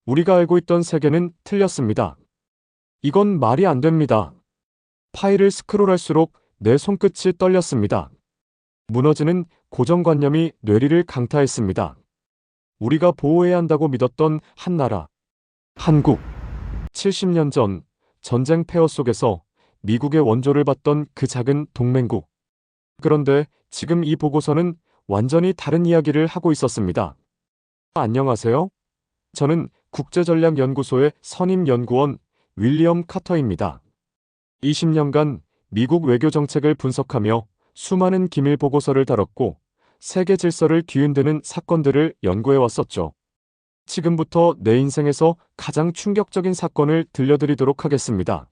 우리가 알고 있던 세계는 틀렸습니다. 이건 말이 안 됩니다. 파일을 스크롤할수록 내 손끝이 떨렸습니다. 무너지는 고정관념이 뇌리를 강타했습니다. 우리가 보호해야 한다고 믿었던 한 나라, 한국. 70년 전 전쟁 폐허 속에서 미국의 원조를 받던 그 작은 동맹국. 그런데 지금 이 보고서는 완전히 다른 이야기를 하고 있었습니다. 안녕하세요. 저는 국제전략연구소의 선임 연구원 윌리엄 카터입니다. 20년간 미국 외교 정책을 분석하며 수많은 기밀 보고서를 다뤘고 세계 질서를 뒤흔드는 사건들을 연구해 왔었죠. 지금부터 내 인생에서 가장 충격적인 사건을 들려드리도록 하겠습니다.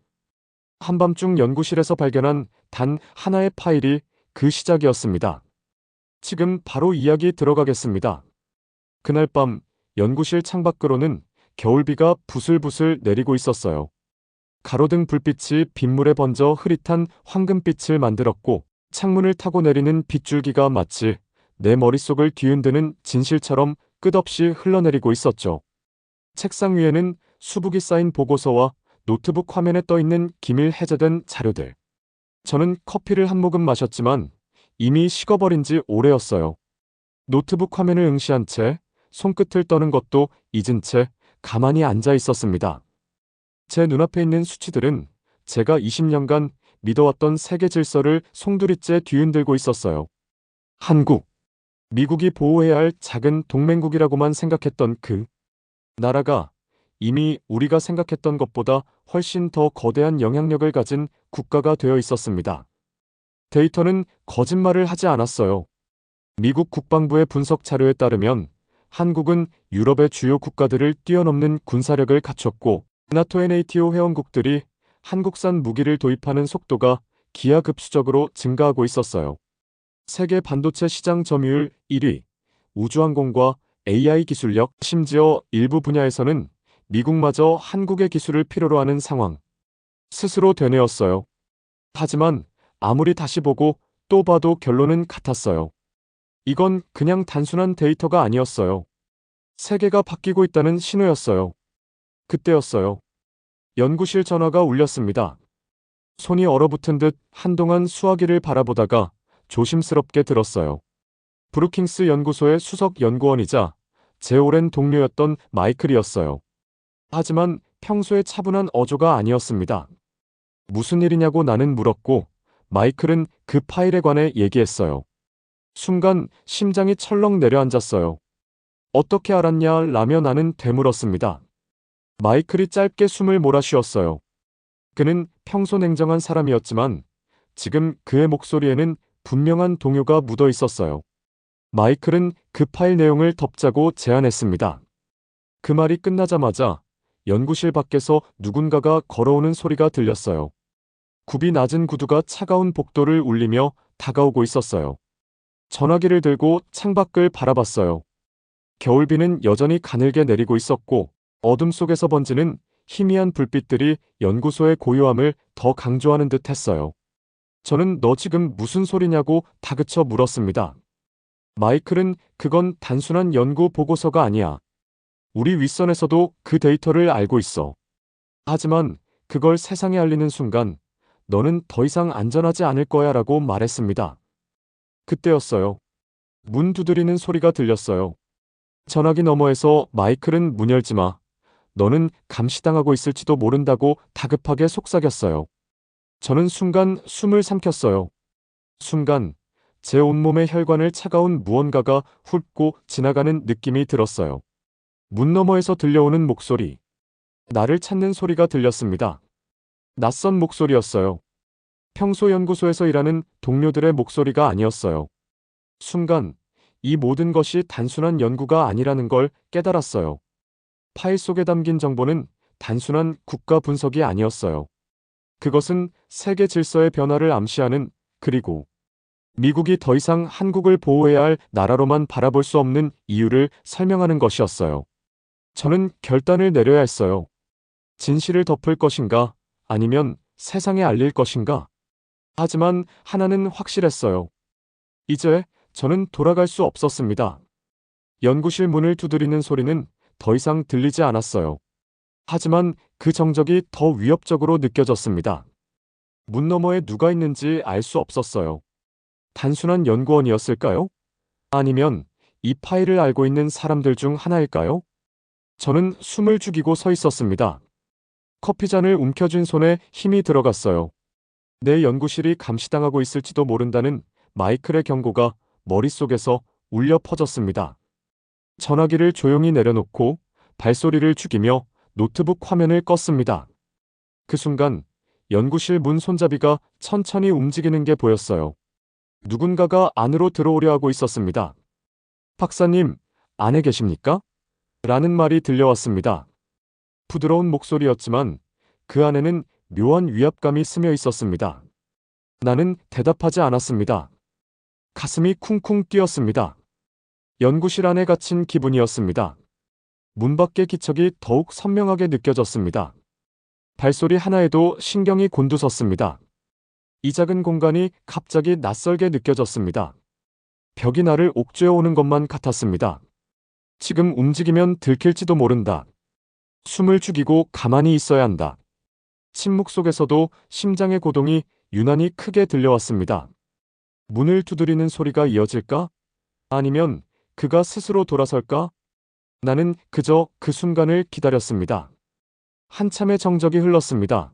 한밤중 연구실에서 발견한 단 하나의 파일이 그 시작이었습니다. 지금 바로 이야기 들어가겠습니다. 그날 밤 연구실 창밖으로는 겨울비가 부슬부슬 내리고 있었어요. 가로등 불빛이 빗물에 번져 흐릿한 황금빛을 만들었고 창문을 타고 내리는 빗줄기가 마치 내 머릿속을 뒤흔드는 진실처럼 끝없이 흘러내리고 있었죠. 책상 위에는 수북이 쌓인 보고서와 노트북 화면에 떠있는 기밀 해제된 자료들. 저는 커피를 한 모금 마셨지만 이미 식어버린 지 오래였어요. 노트북 화면을 응시한 채 손끝을 떠는 것도 잊은 채 가만히 앉아 있었습니다. 제 눈앞에 있는 수치들은 제가 20년간 믿어왔던 세계 질서를 송두리째 뒤흔들고 있었어요. 한국, 미국이 보호해야 할 작은 동맹국이라고만 생각했던 그 나라가 이미 우리가 생각했던 것보다 훨씬 더 거대한 영향력을 가진 국가가 되어 있었습니다. 데이터는 거짓말을 하지 않았어요. 미국 국방부의 분석 자료에 따르면 한국은 유럽의 주요 국가들을 뛰어넘는 군사력을 갖췄고 나토 NATO 회원국들이 한국산 무기를 도입하는 속도가 기하급수적으로 증가하고 있었어요. 세계 반도체 시장 점유율 1위, 우주항공과 AI 기술력, 심지어 일부 분야에서는 미국마저 한국의 기술을 필요로 하는 상황. 스스로 되뇌었어요. 하지만 아무리 다시 보고 또 봐도 결론은 같았어요. 이건 그냥 단순한 데이터가 아니었어요. 세계가 바뀌고 있다는 신호였어요. 그때였어요. 연구실 전화가 울렸습니다. 손이 얼어붙은 듯 한동안 수화기를 바라보다가 조심스럽게 들었어요. 브루킹스 연구소의 수석 연구원이자 제 오랜 동료였던 마이클이었어요. 하지만 평소에 차분한 어조가 아니었습니다. 무슨 일이냐고 나는 물었고 마이클은 그 파일에 관해 얘기했어요. 순간 심장이 철렁 내려앉았어요. 어떻게 알았냐 라며 나는 되물었습니다. 마이클이 짧게 숨을 몰아쉬었어요. 그는 평소 냉정한 사람이었지만 지금 그의 목소리에는 분명한 동요가 묻어 있었어요. 마이클은 그 파일 내용을 덮자고 제안했습니다. 그 말이 끝나자마자 연구실 밖에서 누군가가 걸어오는 소리가 들렸어요. 굽이 낮은 구두가 차가운 복도를 울리며 다가오고 있었어요. 전화기를 들고 창밖을 바라봤어요. 겨울비는 여전히 가늘게 내리고 있었고 어둠 속에서 번지는 희미한 불빛들이 연구소의 고요함을 더 강조하는 듯 했어요. 저는 너 지금 무슨 소리냐고 다그쳐 물었습니다. 마이클은 그건 단순한 연구 보고서가 아니야. 우리 윗선에서도 그 데이터를 알고 있어. 하지만 그걸 세상에 알리는 순간 너는 더 이상 안전하지 않을 거야 라고 말했습니다. 그때였어요. 문 두드리는 소리가 들렸어요. 전화기 너머에서 마이클은 문 열지 마. 너는 감시당하고 있을지도 모른다고 다급하게 속삭였어요. 저는 순간 숨을 삼켰어요. 순간 제 온몸의 혈관을 차가운 무언가가 훑고 지나가는 느낌이 들었어요. 문 너머에서 들려오는 목소리. 나를 찾는 소리가 들렸습니다. 낯선 목소리였어요. 평소 연구소에서 일하는 동료들의 목소리가 아니었어요. 순간 이 모든 것이 단순한 연구가 아니라는 걸 깨달았어요. 파일 속에 담긴 정보는 단순한 국가 분석이 아니었어요. 그것은 세계 질서의 변화를 암시하는, 그리고 미국이 더 이상 한국을 보호해야 할 나라로만 바라볼 수 없는 이유를 설명하는 것이었어요. 저는 결단을 내려야 했어요. 진실을 덮을 것인가, 아니면 세상에 알릴 것인가. 하지만 하나는 확실했어요. 이제 저는 돌아갈 수 없었습니다. 연구실 문을 두드리는 소리는 더 이상 들리지 않았어요. 하지만 그 정적이 더 위협적으로 느껴졌습니다. 문 너머에 누가 있는지 알 수 없었어요. 단순한 연구원이었을까요? 아니면 이 파일을 알고 있는 사람들 중 하나일까요? 저는 숨을 죽이고 서 있었습니다. 커피잔을 움켜쥔 손에 힘이 들어갔어요. 내 연구실이 감시당하고 있을지도 모른다는 마이클의 경고가 머릿속에서 울려 퍼졌습니다. 전화기를 조용히 내려놓고 발소리를 죽이며 노트북 화면을 껐습니다. 그 순간 연구실 문 손잡이가 천천히 움직이는 게 보였어요. 누군가가 안으로 들어오려 하고 있었습니다. 박사님, 안에 계십니까? 라는 말이 들려왔습니다. 부드러운 목소리였지만 그 안에는 묘한 위압감이 스며 있었습니다. 나는 대답하지 않았습니다. 가슴이 쿵쿵 뛰었습니다. 연구실 안에 갇힌 기분이었습니다. 문 밖의 기척이 더욱 선명하게 느껴졌습니다. 발소리 하나에도 신경이 곤두섰습니다. 이 작은 공간이 갑자기 낯설게 느껴졌습니다. 벽이 나를 옥죄어 오는 것만 같았습니다. 지금 움직이면 들킬지도 모른다. 숨을 죽이고 가만히 있어야 한다. 침묵 속에서도 심장의 고동이 유난히 크게 들려왔습니다. 문을 두드리는 소리가 이어질까? 아니면 그가 스스로 돌아설까? 나는 그저 그 순간을 기다렸습니다. 한참의 정적이 흘렀습니다.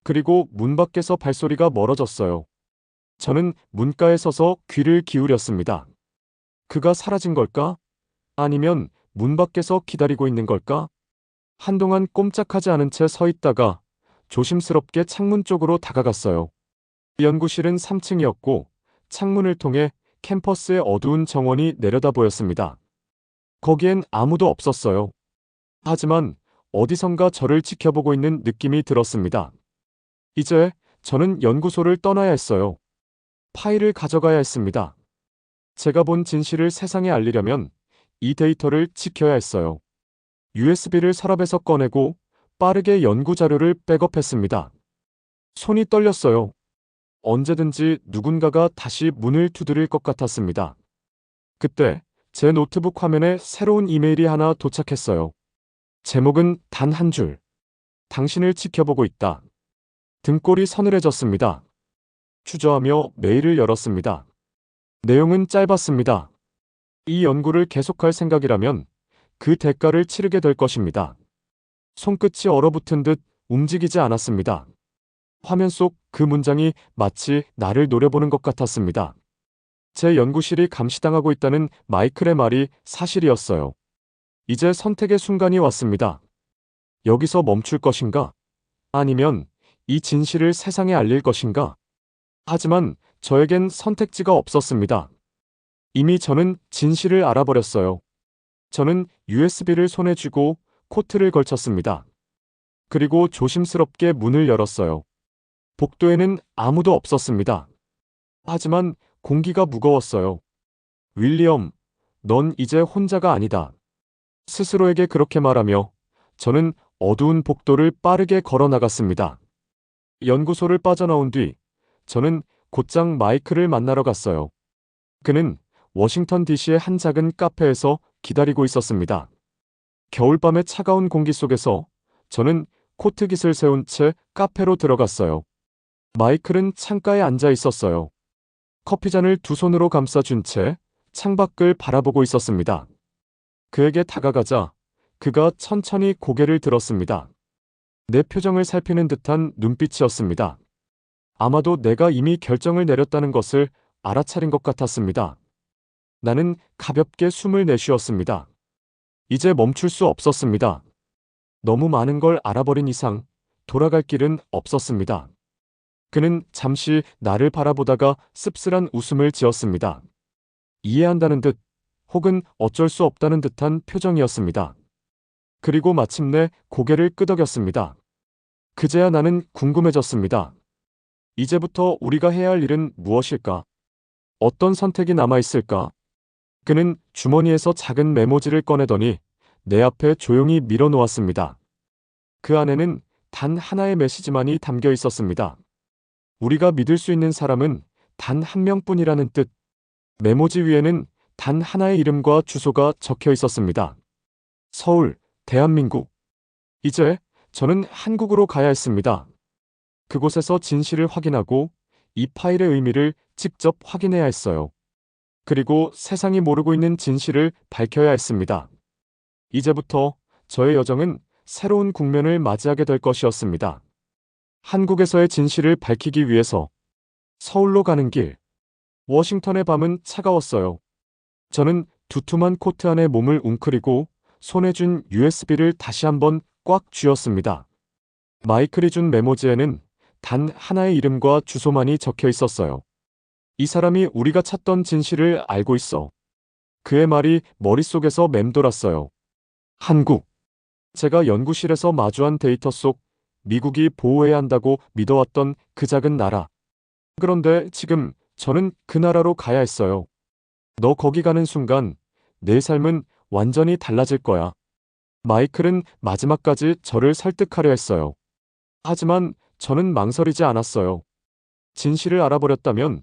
그리고 문 밖에서 발소리가 멀어졌어요. 저는 문가에 서서 귀를 기울였습니다. 그가 사라진 걸까? 아니면 문 밖에서 기다리고 있는 걸까? 한동안 꼼짝하지 않은 채 서 있다가 조심스럽게 창문 쪽으로 다가갔어요. 연구실은 3층이었고 창문을 통해 캠퍼스의 어두운 정원이 내려다 보였습니다. 거기엔 아무도 없었어요. 하지만 어디선가 저를 지켜보고 있는 느낌이 들었습니다. 이제 저는 연구소를 떠나야 했어요. 파일을 가져가야 했습니다. 제가 본 진실을 세상에 알리려면 이 데이터를 지켜야 했어요. USB를 서랍에서 꺼내고 빠르게 연구 자료를 백업했습니다. 손이 떨렸어요. 언제든지 누군가가 다시 문을 두드릴 것 같았습니다. 그때 제 노트북 화면에 새로운 이메일이 하나 도착했어요. 제목은 단 한 줄. 당신을 지켜보고 있다. 등골이 서늘해졌습니다. 주저하며 메일을 열었습니다. 내용은 짧았습니다. 이 연구를 계속할 생각이라면 그 대가를 치르게 될 것입니다. 손끝이 얼어붙은 듯 움직이지 않았습니다. 화면 속 그 문장이 마치 나를 노려보는 것 같았습니다. 제 연구실이 감시당하고 있다는 마이클의 말이 사실이었어요. 이제 선택의 순간이 왔습니다. 여기서 멈출 것인가? 아니면 이 진실을 세상에 알릴 것인가? 하지만 저에겐 선택지가 없었습니다. 이미 저는 진실을 알아버렸어요. 저는 USB를 손에 쥐고 코트를 걸쳤습니다. 그리고 조심스럽게 문을 열었어요. 복도에는 아무도 없었습니다. 하지만 공기가 무거웠어요. 윌리엄, 넌 이제 혼자가 아니다. 스스로에게 그렇게 말하며 저는 어두운 복도를 빠르게 걸어 나갔습니다. 연구소를 빠져나온 뒤 저는 곧장 마이클을 만나러 갔어요. 그는 워싱턴 DC의 한 작은 카페에서 기다리고 있었습니다. 겨울밤의 차가운 공기 속에서 저는 코트깃을 세운 채 카페로 들어갔어요. 마이클은 창가에 앉아 있었어요. 커피잔을 두 손으로 감싸준 채 창밖을 바라보고 있었습니다. 그에게 다가가자 그가 천천히 고개를 들었습니다. 내 표정을 살피는 듯한 눈빛이었습니다. 아마도 내가 이미 결정을 내렸다는 것을 알아차린 것 같았습니다. 나는 가볍게 숨을 내쉬었습니다. 이제 멈출 수 없었습니다. 너무 많은 걸 알아버린 이상 돌아갈 길은 없었습니다. 그는 잠시 나를 바라보다가 씁쓸한 웃음을 지었습니다. 이해한다는 듯 혹은 어쩔 수 없다는 듯한 표정이었습니다. 그리고 마침내 고개를 끄덕였습니다. 그제야 나는 궁금해졌습니다. 이제부터 우리가 해야 할 일은 무엇일까? 어떤 선택이 남아있을까? 그는 주머니에서 작은 메모지를 꺼내더니 내 앞에 조용히 밀어놓았습니다. 그 안에는 단 하나의 메시지만이 담겨 있었습니다. 우리가 믿을 수 있는 사람은 단 한 명뿐이라는 뜻. 메모지 위에는 단 하나의 이름과 주소가 적혀 있었습니다. 서울, 대한민국. 이제 저는 한국으로 가야 했습니다. 그곳에서 진실을 확인하고 이 파일의 의미를 직접 확인해야 했어요. 그리고 세상이 모르고 있는 진실을 밝혀야 했습니다. 이제부터 저의 여정은 새로운 국면을 맞이하게 될 것이었습니다. 한국에서의 진실을 밝히기 위해서 서울로 가는 길. 워싱턴의 밤은 차가웠어요. 저는 두툼한 코트 안에 몸을 웅크리고 손에 준 USB를 다시 한번 꽉 쥐었습니다. 마이클이 준 메모지에는 단 하나의 이름과 주소만이 적혀 있었어요. 이 사람이 우리가 찾던 진실을 알고 있어. 그의 말이 머릿속에서 맴돌았어요. 한국. 제가 연구실에서 마주한 데이터 속 미국이 보호해야 한다고 믿어왔던 그 작은 나라. 그런데 지금 저는 그 나라로 가야 했어요. 너 거기 가는 순간 내 삶은 완전히 달라질 거야. 마이클은 마지막까지 저를 설득하려 했어요. 하지만 저는 망설이지 않았어요. 진실을 알아버렸다면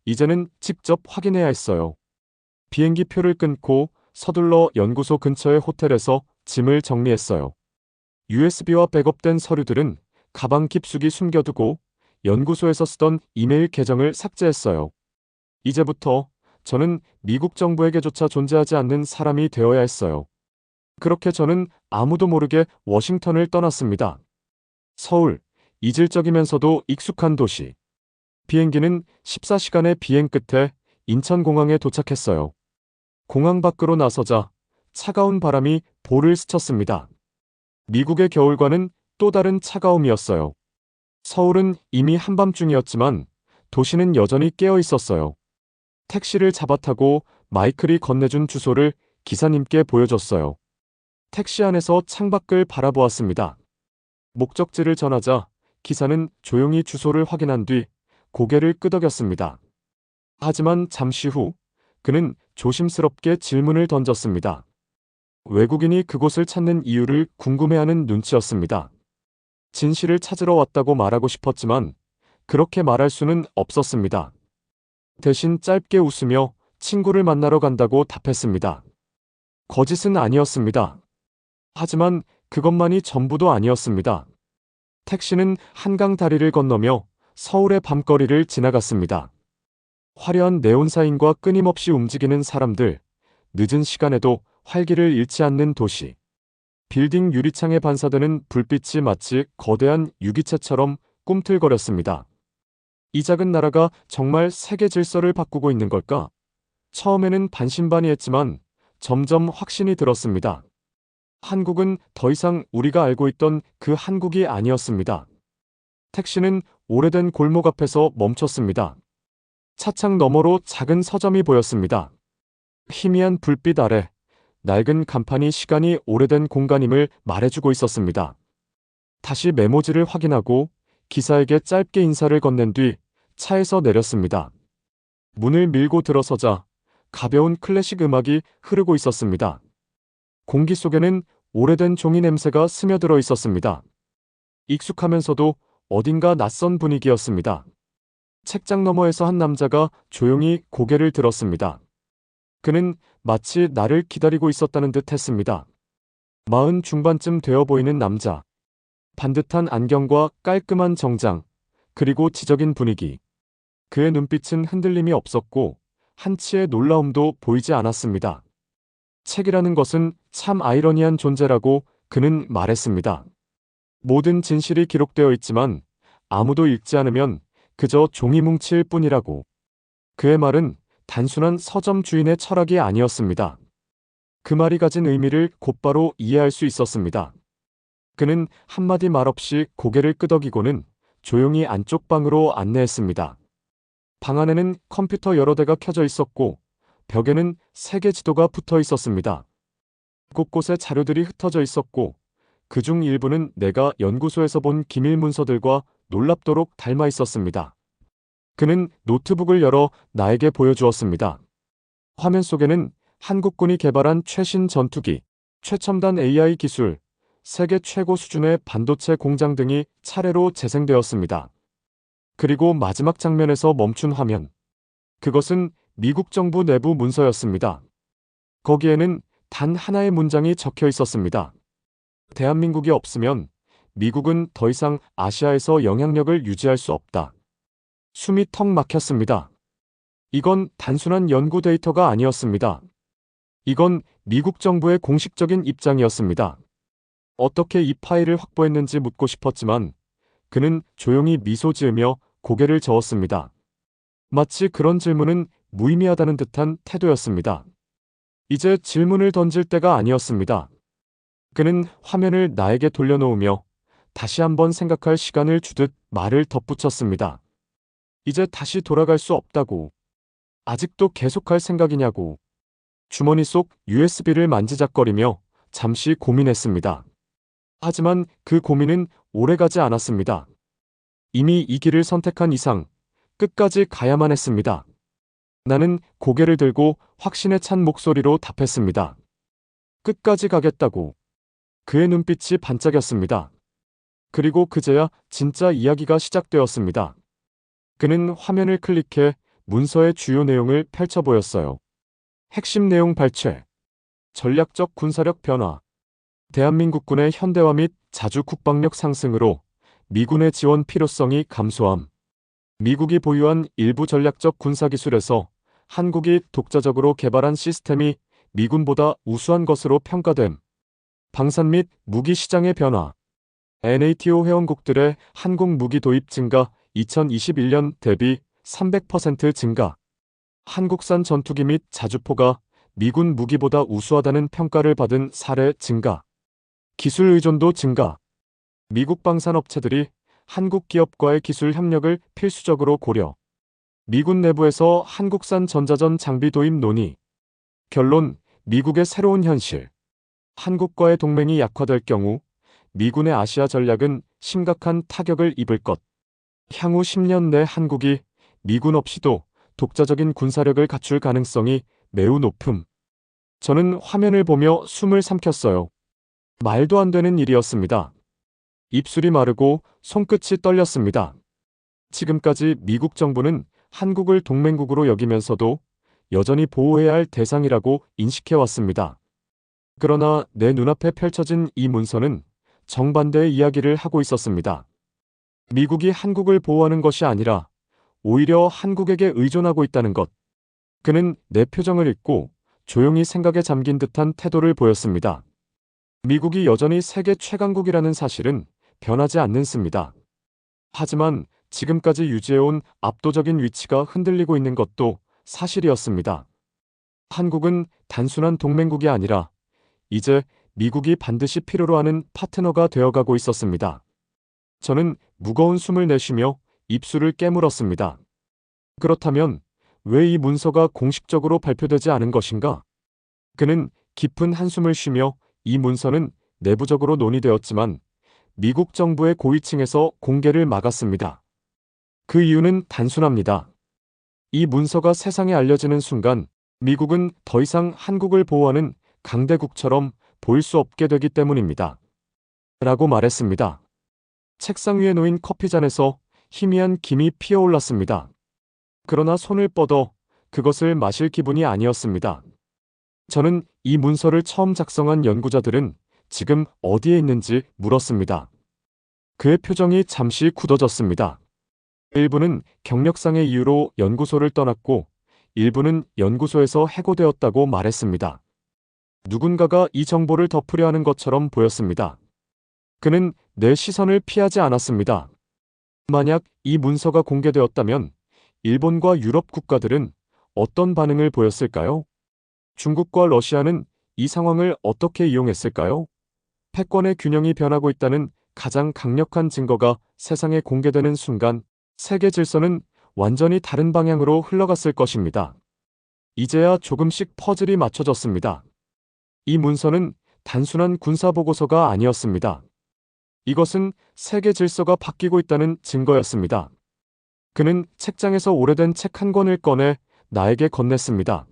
이제는 직접 확인해야 했어요. 비행기 표를 끊고 서둘러 연구소 근처의 호텔에서 짐을 정리했어요. USB와 백업된 서류들은 가방 깊숙이 숨겨두고 연구소에서 쓰던 이메일 계정을 삭제했어요. 이제부터 저는 미국 정부에게조차 존재하지 않는 사람이 되어야 했어요. 그렇게 저는 아무도 모르게 워싱턴을 떠났습니다. 서울, 이질적이면서도 익숙한 도시. 비행기는 14시간의 비행 끝에 인천공항에 도착했어요. 공항 밖으로 나서자 차가운 바람이 볼을 스쳤습니다. 미국의 겨울과는 또 다른 차가움이었어요. 서울은 이미 한밤중이었지만 도시는 여전히 깨어 있었어요. 택시를 잡아타고 마이클이 건네준 주소를 기사님께 보여줬어요. 택시 안에서 창밖을 바라보았습니다. 목적지를 전하자 기사는 조용히 주소를 확인한 뒤 고개를 끄덕였습니다. 하지만 잠시 후 그는 조심스럽게 질문을 던졌습니다. 외국인이 그곳을 찾는 이유를 궁금해하는 눈치였습니다. 진실을 찾으러 왔다고 말하고 싶었지만 그렇게 말할 수는 없었습니다. 대신 짧게 웃으며 친구를 만나러 간다고 답했습니다. 거짓은 아니었습니다. 하지만 그것만이 전부도 아니었습니다. 택시는 한강 다리를 건너며 서울의 밤거리를 지나갔습니다. 화려한 네온사인과 끊임없이 움직이는 사람들, 늦은 시간에도 활기를 잃지 않는 도시. 빌딩 유리창에 반사되는 불빛이 마치 거대한 유기체처럼 꿈틀거렸습니다. 이 작은 나라가 정말 세계 질서를 바꾸고 있는 걸까? 처음에는 반신반의했지만 점점 확신이 들었습니다. 한국은 더 이상 우리가 알고 있던 그 한국이 아니었습니다. 택시는 오래된 골목 앞에서 멈췄습니다. 차창 너머로 작은 서점이 보였습니다. 희미한 불빛 아래 낡은 간판이 시간이 오래된 공간임을 말해주고 있었습니다. 다시 메모지를 확인하고 기사에게 짧게 인사를 건넨 뒤 차에서 내렸습니다. 문을 밀고 들어서자 가벼운 클래식 음악이 흐르고 있었습니다. 공기 속에는 오래된 종이 냄새가 스며들어 있었습니다. 익숙하면서도 어딘가 낯선 분위기였습니다. 책장 너머에서 한 남자가 조용히 고개를 들었습니다. 그는 마치 나를 기다리고 있었다는 듯 했습니다. 40 중반쯤 되어 보이는 남자. 반듯한 안경과 깔끔한 정장, 그리고 지적인 분위기. 그의 눈빛은 흔들림이 없었고 한치의 놀라움도 보이지 않았습니다. 책이라는 것은 참 아이러니한 존재라고 그는 말했습니다. 모든 진실이 기록되어 있지만 아무도 읽지 않으면 그저 종이 뭉칠 뿐이라고. 그의 말은 단순한 서점 주인의 철학이 아니었습니다. 그 말이 가진 의미를 곧바로 이해할 수 있었습니다. 그는 한마디 말 없이 고개를 끄덕이고는 조용히 안쪽 방으로 안내했습니다. 방 안에는 컴퓨터 여러 대가 켜져 있었고 벽에는 세계 지도가 붙어 있었습니다. 곳곳에 자료들이 흩어져 있었고 그중 일부는 내가 연구소에서 본 기밀 문서들과 놀랍도록 닮아 있었습니다. 그는 노트북을 열어 나에게 보여주었습니다. 화면 속에는 한국군이 개발한 최신 전투기, 최첨단 AI 기술, 세계 최고 수준의 반도체 공장 등이 차례로 재생되었습니다. 그리고 마지막 장면에서 멈춘 화면. 그것은 미국 정부 내부 문서였습니다. 거기에는 단 하나의 문장이 적혀 있었습니다. 대한민국이 없으면 미국은 더 이상 아시아에서 영향력을 유지할 수 없다. 숨이 턱 막혔습니다. 이건 단순한 연구 데이터가 아니었습니다. 이건 미국 정부의 공식적인 입장이었습니다. 어떻게 이 파일을 확보했는지 묻고 싶었지만 그는 조용히 미소 지으며 고개를 저었습니다. 마치 그런 질문은 무의미하다는 듯한 태도였습니다. 이제 질문을 던질 때가 아니었습니다. 그는 화면을 나에게 돌려놓으며 다시 한번 생각할 시간을 주듯 말을 덧붙였습니다. 이제 다시 돌아갈 수 없다고. 아직도 계속할 생각이냐고. 주머니 속 USB를 만지작거리며 잠시 고민했습니다. 하지만 그 고민은 오래가지 않았습니다. 이미 이 길을 선택한 이상 끝까지 가야만 했습니다. 나는 고개를 들고 확신에 찬 목소리로 답했습니다. 끝까지 가겠다고. 그의 눈빛이 반짝였습니다. 그리고 그제야 진짜 이야기가 시작되었습니다. 그는 화면을 클릭해 문서의 주요 내용을 펼쳐 보였어요. 핵심 내용 발췌. 전략적 군사력 변화. 대한민국군의 현대화 및 자주 국방력 상승으로 미군의 지원 필요성이 감소함. 미국이 보유한 일부 전략적 군사기술에서 한국이 독자적으로 개발한 시스템이 미군보다 우수한 것으로 평가됨. 방산 및 무기 시장의 변화. NATO 회원국들의 한국 무기 도입 증가 2021년 대비 300% 증가. 한국산 전투기 및 자주포가 미군 무기보다 우수하다는 평가를 받은 사례 증가. 기술 의존도 증가. 미국 방산업체들이 한국 기업과의 기술 협력을 필수적으로 고려. 미군 내부에서 한국산 전자전 장비 도입 논의. 결론, 미국의 새로운 현실. 한국과의 동맹이 약화될 경우 미군의 아시아 전략은 심각한 타격을 입을 것. 향후 10년 내 한국이 미군 없이도 독자적인 군사력을 갖출 가능성이 매우 높음. 저는 화면을 보며 숨을 삼켰어요. 말도 안 되는 일이었습니다. 입술이 마르고 손끝이 떨렸습니다. 지금까지 미국 정부는 한국을 동맹국으로 여기면서도 여전히 보호해야 할 대상이라고 인식해왔습니다. 그러나 내 눈앞에 펼쳐진 이 문서는 정반대의 이야기를 하고 있었습니다. 미국이 한국을 보호하는 것이 아니라 오히려 한국에게 의존하고 있다는 것. 그는 내 표정을 읽고 조용히 생각에 잠긴 듯한 태도를 보였습니다. 미국이 여전히 세계 최강국이라는 사실은 변하지 않는습니다. 하지만 지금까지 유지해온 압도적인 위치가 흔들리고 있는 것도 사실이었습니다. 한국은 단순한 동맹국이 아니라 이제 미국이 반드시 필요로 하는 파트너가 되어가고 있었습니다. 저는 무거운 숨을 내쉬며 입술을 깨물었습니다. 그렇다면 왜 이 문서가 공식적으로 발표되지 않은 것인가? 그는 깊은 한숨을 쉬며 이 문서는 내부적으로 논의되었지만 미국 정부의 고위층에서 공개를 막았습니다. 그 이유는 단순합니다. 이 문서가 세상에 알려지는 순간 미국은 더 이상 한국을 보호하는 강대국처럼 보일 수 없게 되기 때문입니다. 라고 말했습니다. 책상 위에 놓인 커피잔에서 희미한 김이 피어올랐습니다. 그러나 손을 뻗어 그것을 마실 기분이 아니었습니다. 저는 이 문서를 처음 작성한 연구자들은 지금 어디에 있는지 물었습니다. 그의 표정이 잠시 굳어졌습니다. 일부는 경력상의 이유로 연구소를 떠났고 일부는 연구소에서 해고되었다고 말했습니다. 누군가가 이 정보를 덮으려 하는 것처럼 보였습니다. 그는 내 시선을 피하지 않았습니다. 만약 이 문서가 공개되었다면 일본과 유럽 국가들은 어떤 반응을 보였을까요? 중국과 러시아는 이 상황을 어떻게 이용했을까요? 패권의 균형이 변하고 있다는 가장 강력한 증거가 세상에 공개되는 순간 세계 질서는 완전히 다른 방향으로 흘러갔을 것입니다. 이제야 조금씩 퍼즐이 맞춰졌습니다. 이 문서는 단순한 군사보고서가 아니었습니다. 이것은 세계 질서가 바뀌고 있다는 증거였습니다. 그는 책장에서 오래된 책 한 권을 꺼내 나에게 건넸습니다.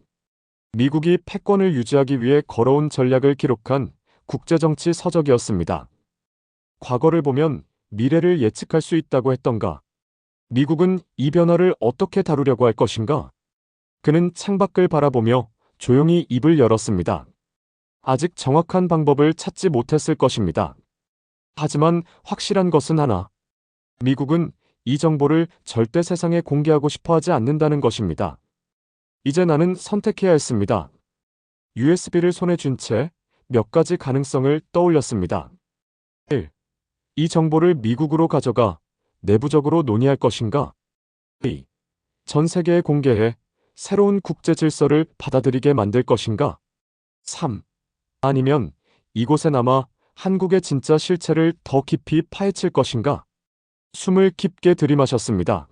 미국이 패권을 유지하기 위해 걸어온 전략을 기록한 국제정치 서적이었습니다. 과거를 보면 미래를 예측할 수 있다고 했던가? 미국은 이 변화를 어떻게 다루려고 할 것인가? 그는 창밖을 바라보며 조용히 입을 열었습니다. 아직 정확한 방법을 찾지 못했을 것입니다. 하지만 확실한 것은 하나. 미국은 이 정보를 절대 세상에 공개하고 싶어 하지 않는다는 것입니다. 이제 나는 선택해야 했습니다. USB를 손에 쥔 채 몇 가지 가능성을 떠올렸습니다. 1. 이 정보를 미국으로 가져가 내부적으로 논의할 것인가? 2. 전 세계에 공개해 새로운 국제 질서를 받아들이게 만들 것인가? 3. 아니면 이곳에 남아 한국의 진짜 실체를 더 깊이 파헤칠 것인가? 숨을 깊게 들이마셨습니다.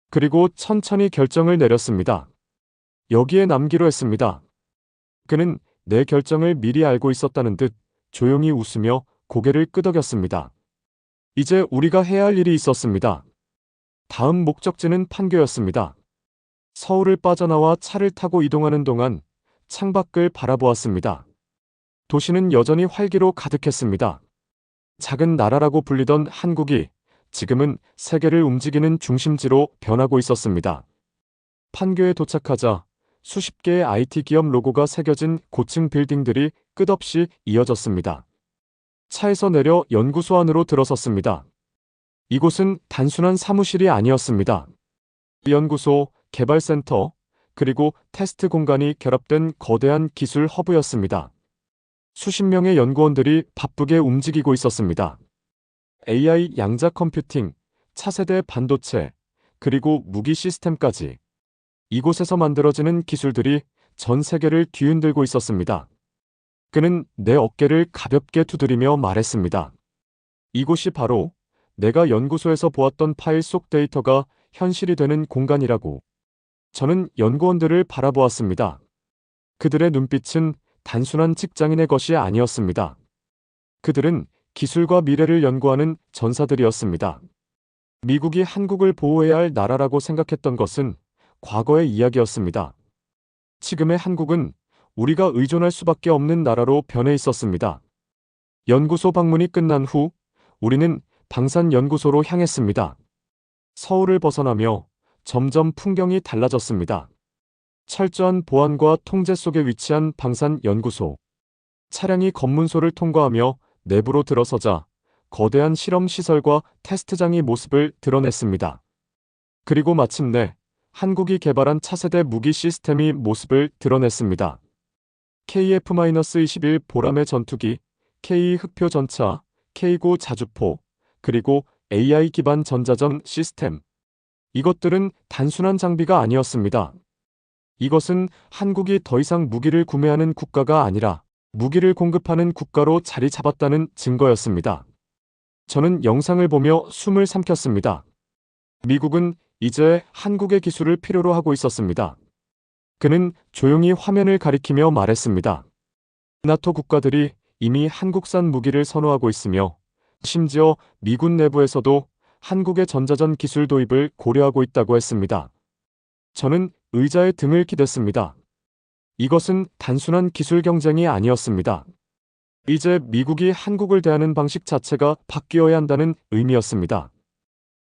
그리고 천천히 결정을 내렸습니다. 여기에 남기로 했습니다. 그는 내 결정을 미리 알고 있었다는 듯 조용히 웃으며 고개를 끄덕였습니다. 이제 우리가 해야 할 일이 있었습니다. 다음 목적지는 판교였습니다. 서울을 빠져나와 차를 타고 이동하는 동안 창밖을 바라보았습니다. 도시는 여전히 활기로 가득했습니다. 작은 나라라고 불리던 한국이 지금은 세계를 움직이는 중심지로 변하고 있었습니다. 판교에 도착하자 수십 개의 IT 기업 로고가 새겨진 고층 빌딩들이 끝없이 이어졌습니다. 차에서 내려 연구소 안으로 들어섰습니다. 이곳은 단순한 사무실이 아니었습니다. 연구소, 개발센터, 그리고 테스트 공간이 결합된 거대한 기술 허브였습니다. 수십 명의 연구원들이 바쁘게 움직이고 있었습니다. AI 양자 컴퓨팅, 차세대 반도체, 그리고 무기 시스템까지 이곳에서 만들어지는 기술들이 전 세계를 뒤흔들고 있었습니다. 그는 내 어깨를 가볍게 두드리며 말했습니다. 이곳이 바로 내가 연구소에서 보았던 파일 속 데이터가 현실이 되는 공간이라고. 저는 연구원들을 바라보았습니다. 그들의 눈빛은 단순한 직장인의 것이 아니었습니다. 그들은 기술과 미래를 연구하는 전사들이었습니다. 미국이 한국을 보호해야 할 나라라고 생각했던 것은 과거의 이야기였습니다. 지금의 한국은 우리가 의존할 수밖에 없는 나라로 변해 있었습니다. 연구소 방문이 끝난 후 우리는 방산연구소로 향했습니다. 서울을 벗어나며 점점 풍경이 달라졌습니다. 철저한 보안과 통제 속에 위치한 방산연구소. 차량이 검문소를 통과하며 내부로 들어서자 거대한 실험 시설과 테스트장이 모습을 드러냈습니다. 그리고 마침내 한국이 개발한 차세대 무기 시스템이 모습을 드러냈습니다. KF-21 보람의 전투기, K 흑표 전차, K9 자주포, 그리고 AI 기반 전자전 시스템. 이것들은 단순한 장비가 아니었습니다. 이것은 한국이 더 이상 무기를 구매하는 국가가 아니라 무기를 공급하는 국가로 자리 잡았다는 증거였습니다. 저는 영상을 보며 숨을 삼켰습니다. 미국은 이제 한국의 기술을 필요로 하고 있었습니다. 그는 조용히 화면을 가리키며 말했습니다. 나토 국가들이 이미 한국산 무기를 선호하고 있으며 심지어 미군 내부에서도 한국의 전자전 기술 도입을 고려하고 있다고 했습니다. 저는 의자에 등을 기댔습니다. 이것은 단순한 기술 경쟁이 아니었습니다. 이제 미국이 한국을 대하는 방식 자체가 바뀌어야 한다는 의미였습니다.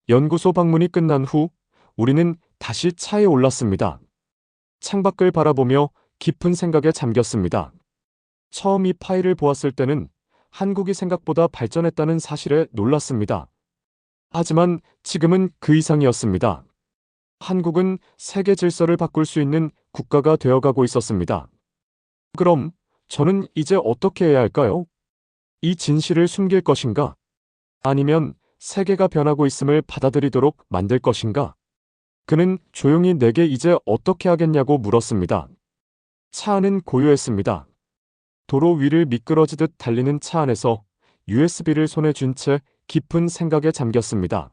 연구소 방문이 끝난 후 우리는 다시 차에 올랐습니다. 창밖을 바라보며 깊은 생각에 잠겼습니다. 처음 이 파일을 보았을 때는 한국이 생각보다 발전했다는 사실에 놀랐습니다. 하지만 지금은 그 이상이었습니다. 한국은 세계 질서를 바꿀 수 있는 국가가 되어가고 있었습니다. 그럼 저는 이제 어떻게 해야 할까요? 이 진실을 숨길 것인가? 아니면 세계가 변하고 있음을 받아들이도록 만들 것인가? 그는 조용히 내게 이제 어떻게 하겠냐고 물었습니다. 차 안은 고요했습니다. 도로 위를 미끄러지듯 달리는 차 안에서 USB를 손에 쥔 채 깊은 생각에 잠겼습니다.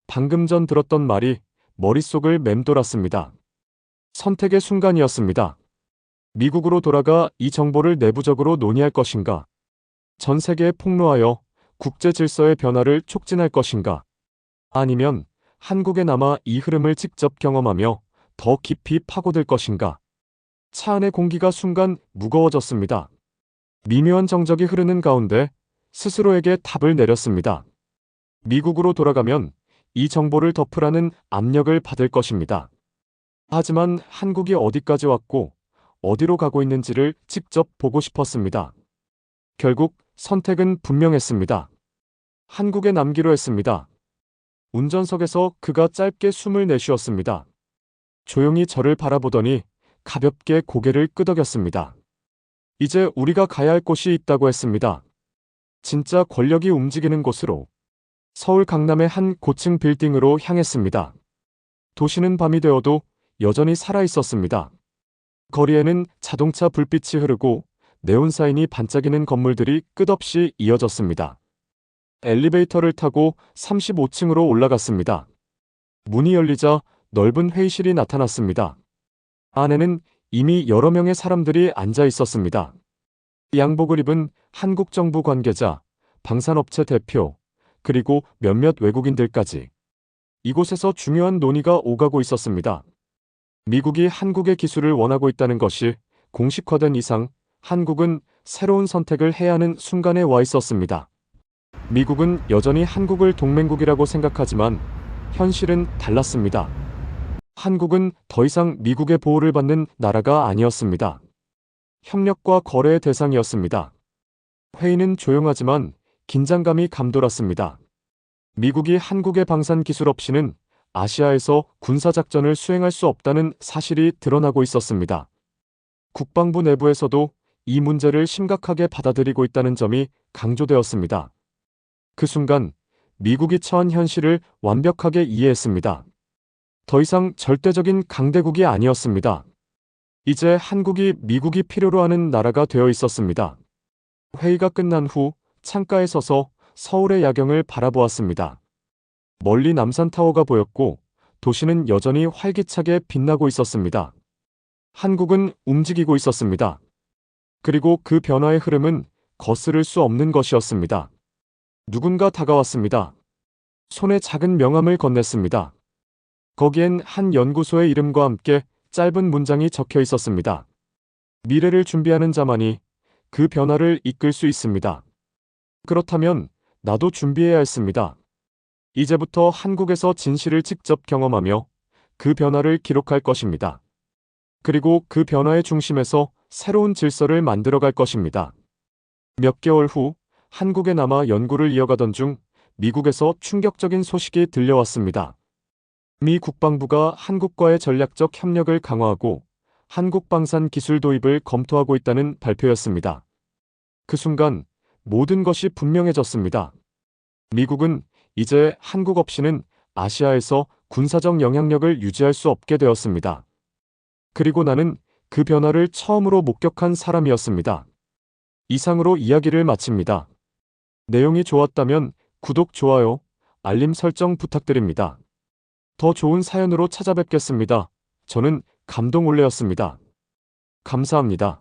방금 전 들었던 말이 머릿속을 맴돌았습니다. 선택의 순간이었습니다. 미국으로 돌아가 이 정보를 내부적으로 논의할 것인가? 전 세계에 폭로하여 국제 질서의 변화를 촉진할 것인가? 아니면 한국에 남아 이 흐름을 직접 경험하며 더 깊이 파고들 것인가? 차 안의 공기가 순간 무거워졌습니다. 미묘한 정적이 흐르는 가운데 스스로에게 답을 내렸습니다. 미국으로 돌아가면 이 정보를 덮으라는 압력을 받을 것입니다. 하지만 한국이 어디까지 왔고 어디로 가고 있는지를 직접 보고 싶었습니다. 결국 선택은 분명했습니다. 한국에 남기로 했습니다. 운전석에서 그가 짧게 숨을 내쉬었습니다. 조용히 저를 바라보더니 가볍게 고개를 끄덕였습니다. 이제 우리가 가야 할 곳이 있다고 했습니다. 진짜 권력이 움직이는 곳으로. 서울 강남의 한 고층 빌딩으로 향했습니다. 도시는 밤이 되어도 여전히 살아 있었습니다. 거리에는 자동차 불빛이 흐르고 네온사인이 반짝이는 건물들이 끝없이 이어졌습니다. 엘리베이터를 타고 35층으로 올라갔습니다. 문이 열리자 넓은 회의실이 나타났습니다. 안에는 이미 여러 명의 사람들이 앉아 있었습니다. 양복을 입은 한국 정부 관계자, 방산업체 대표, 그리고 몇몇 외국인들까지. 이곳에서 중요한 논의가 오가고 있었습니다. 미국이 한국의 기술을 원하고 있다는 것이 공식화된 이상 한국은 새로운 선택을 해야 하는 순간에 와 있었습니다. 미국은 여전히 한국을 동맹국이라고 생각하지만 현실은 달랐습니다. 한국은 더 이상 미국의 보호를 받는 나라가 아니었습니다. 협력과 거래의 대상이었습니다. 회의는 조용하지만 긴장감이 감돌았습니다. 미국이 한국의 방산 기술 없이는 아시아에서 군사작전을 수행할 수 없다는 사실이 드러나고 있었습니다. 국방부 내부에서도 이 문제를 심각하게 받아들이고 있다는 점이 강조되었습니다. 그 순간 미국이 처한 현실을 완벽하게 이해했습니다. 더 이상 절대적인 강대국이 아니었습니다. 이제 한국이 미국이 필요로 하는 나라가 되어 있었습니다. 회의가 끝난 후 창가에 서서 서울의 야경을 바라보았습니다. 멀리 남산타워가 보였고 도시는 여전히 활기차게 빛나고 있었습니다. 한국은 움직이고 있었습니다. 그리고 그 변화의 흐름은 거스를 수 없는 것이었습니다. 누군가 다가왔습니다. 손에 작은 명함을 건넸습니다. 거기엔 한 연구소의 이름과 함께 짧은 문장이 적혀 있었습니다. 미래를 준비하는 자만이 그 변화를 이끌 수 있습니다. 그렇다면 나도 준비해야 했습니다. 이제부터 한국에서 진실을 직접 경험하며 그 변화를 기록할 것입니다. 그리고 그 변화의 중심에서 새로운 질서를 만들어갈 것입니다. 몇 개월 후 한국에 남아 연구를 이어가던 중 미국에서 충격적인 소식이 들려왔습니다. 미 국방부가 한국과의 전략적 협력을 강화하고 한국 방산 기술 도입을 검토하고 있다는 발표였습니다. 그 순간 모든 것이 분명해졌습니다. 미국은 이제 한국 없이는 아시아에서 군사적 영향력을 유지할 수 없게 되었습니다. 그리고 나는 그 변화를 처음으로 목격한 사람이었습니다. 이상으로 이야기를 마칩니다. 내용이 좋았다면 구독, 좋아요, 알림 설정 부탁드립니다. 더 좋은 사연으로 찾아뵙겠습니다. 저는 감동올레였습니다. 감사합니다.